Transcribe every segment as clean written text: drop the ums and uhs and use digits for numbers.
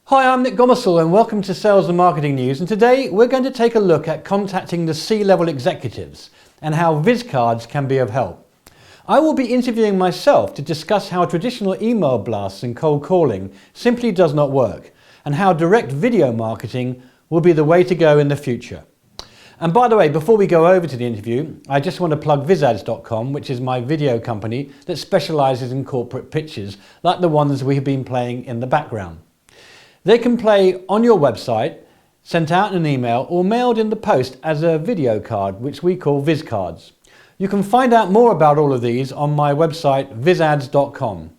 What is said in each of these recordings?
Hi, I'm Nick Gomersall and welcome to Sales and Marketing News, and today we're going to take a look at contacting the C-level executives and how vizcards can be of help. I will be interviewing myself to discuss how traditional email blasts and cold calling simply does not work and how direct video marketing will be the way to go in the future. And by the way, before we go over to the interview, I just want to plug vizcards.com, which is my video company that specialises in corporate pitches like the ones we have been playing in the background. They can play on your website, sent out in an email or mailed in the post as a video card, which we call vizcards. You can find out more about all of these on my website vizcards.com.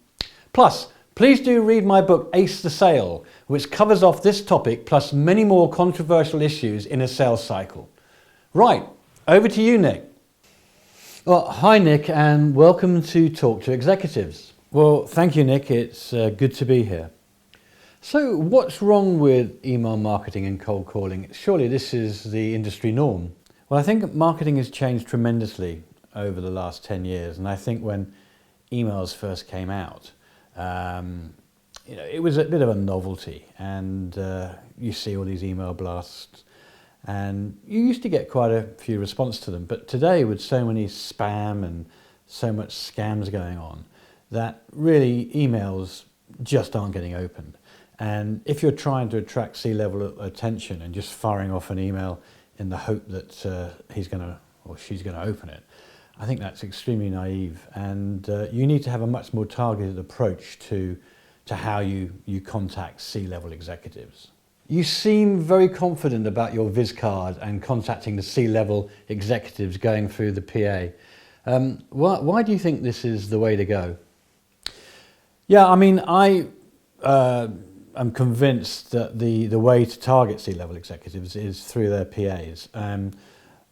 Plus, please do read my book Ace the Sale, which covers off this topic plus many more controversial issues in a sales cycle. Right, over to you, Nick. Well, hi Nick, and welcome to Talk to Executives. Well, thank you, Nick. It's good to be here. So what's wrong with email marketing and cold calling? Surely this is the industry norm. Well, I think marketing has changed tremendously over the last 10 years. And I think when emails first came out, it was a bit of a novelty. And you see all these email blasts and you used to get quite a few responses to them. But today with so many spam and so much scams going on, that really emails just aren't getting opened. And if you're trying to attract C-level attention and just firing off an email in the hope that he's going to or she's going to open it, I think that's extremely naive. And you need to have a much more targeted approach to how you contact C-level executives. You seem very confident about your vizcard and contacting the C-level executives going through the PA. Why do you think this is the way to go? Yeah, I mean, I'm convinced that the way to target C-level executives is through their PAs.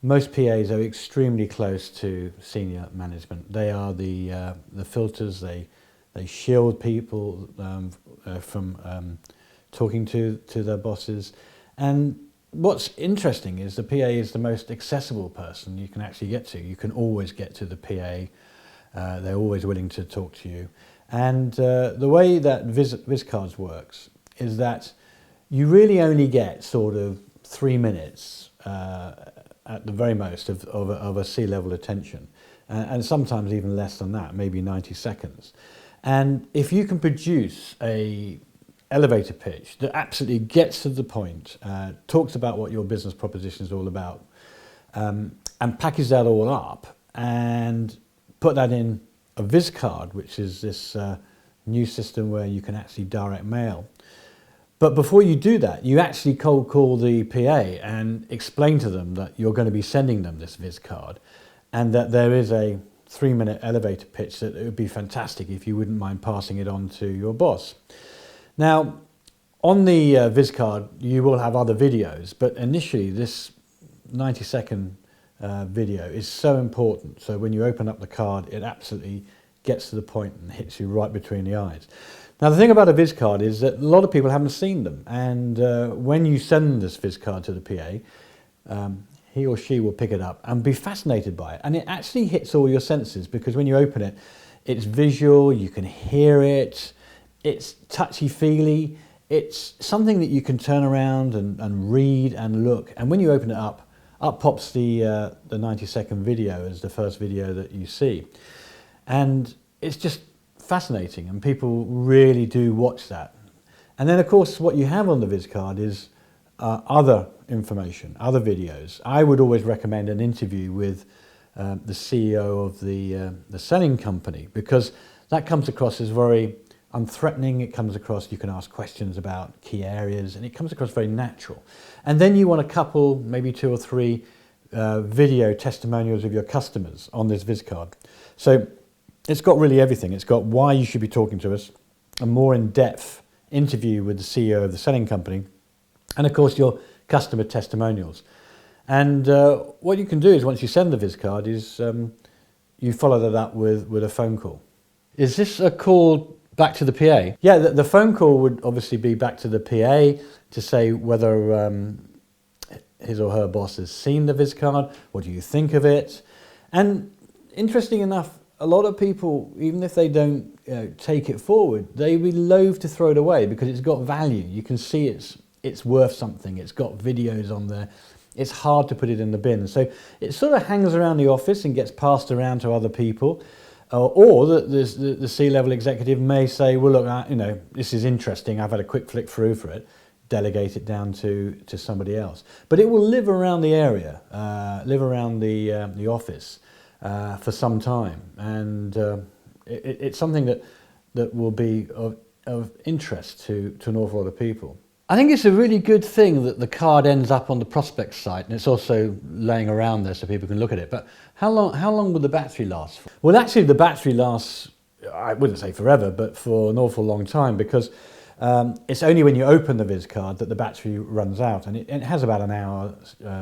Most PAs are extremely close to senior management. They are the filters. They shield people from talking to their bosses. And what's interesting is the PA is the most accessible person you can actually get to. You can always get to the PA. They're always willing to talk to you. And the way that vizcards works is that you really only get sort of 3 minutes at the very most of a C-level attention, and sometimes even less than that, maybe 90 seconds. And if you can produce a elevator pitch that absolutely gets to the point, talks about what your business proposition is all about, and package that all up and put that in a vizcard, which is this new system where you can actually direct mail. But before you do that, you actually cold call the PA and explain to them that you're going to be sending them this vizcard and that there is a 3-minute elevator pitch that it would be fantastic if you wouldn't mind passing it on to your boss. Now, on the vizcard, you will have other videos, but initially this 90-second video is so important. So when you open up the card, it absolutely gets to the point and hits you right between the eyes. Now, the thing about a vizcard is that a lot of people haven't seen them. And when you send this vizcard to the PA, he or she will pick it up and be fascinated by it. And it actually hits all your senses because when you open it, it's visual, you can hear it, it's touchy-feely, it's something that you can turn around and read and look. And when you open it up pops the 90-second video as the first video that you see. And it's just fascinating, and people really do watch that. And then, of course, what you have on the vizcard is other information, other videos. I would always recommend an interview with the CEO of the selling company, because that comes across as very unthreatening. It comes across, you can ask questions about key areas, and it comes across very natural. And then you want a couple, maybe 2 or 3 video testimonials of your customers on this vizcard. So it's got really everything. It's got why you should be talking to us, a more in-depth interview with the CEO of the selling company, and of course your customer testimonials. And what you can do is, once you send the vizcard, is you follow that up with a phone call. Is this a call back to the PA? Yeah, the phone call would obviously be back to the PA to say whether his or her boss has seen the vizcard, what do you think of it? And interesting enough, a lot of people, even if they don't take it forward, they be loath to throw it away because it's got value. You can see it's worth something. It's got videos on there. It's hard to put it in the bin. So it sort of hangs around the office and gets passed around to other people. Or the C-level executive may say, well, look, this is interesting. I've had a quick flick through for it. Delegate it down to somebody else. But it will live around the area, live around the office for some time. And it's something that will be of interest to an awful lot of people. I think it's a really good thing that the card ends up on the prospect site, and it's also laying around there so people can look at it. But how long will the battery last for? Well, actually, the battery lasts, I wouldn't say forever, but for an awful long time, because it's only when you open the vizcard that the battery runs out, and it has about an hour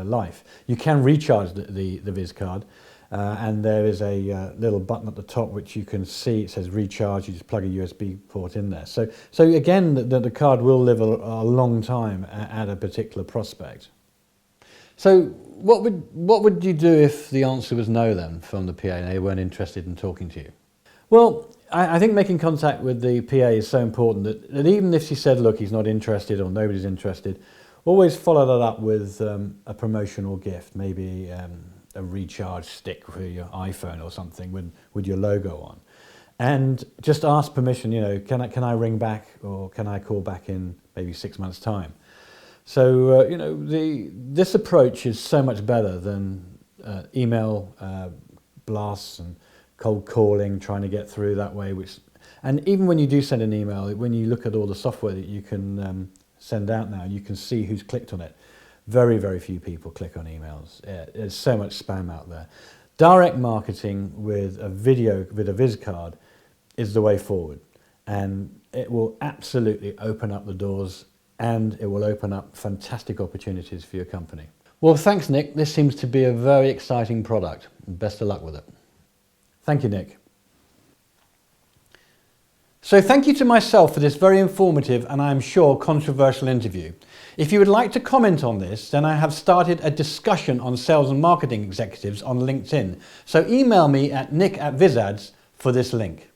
life. You can recharge the vizcard, and there is a little button at the top which you can see. It says recharge. You just plug a USB port in there. So again, the card will live a long time at a particular prospect. So what would you do if the answer was no then from the PA and they weren't interested in talking to you? Well, I think making contact with the PA is so important that even if she said, look, he's not interested or nobody's interested, always follow that up with a promotional gift, maybe a recharge stick for your iPhone or something with your logo on. And just ask permission, can I ring back or can I call back in maybe 6 months' time? So, this approach is so much better than email blasts and cold calling, trying to get through that way. And even when you do send an email, when you look at all the software that you can send out now, you can see who's clicked on it. Very, very few people click on emails. There's so much spam out there. Direct marketing with a vizcard is the way forward. And it will absolutely open up the doors, and it will open up fantastic opportunities for your company. Well, thanks, Nick. This seems to be a very exciting product. Best of luck with it. Thank you, Nick. So thank you to myself for this very informative and I'm sure controversial interview. If you would like to comment on this, then I have started a discussion on sales and marketing executives on LinkedIn. So email me at nick@vizcards for this link.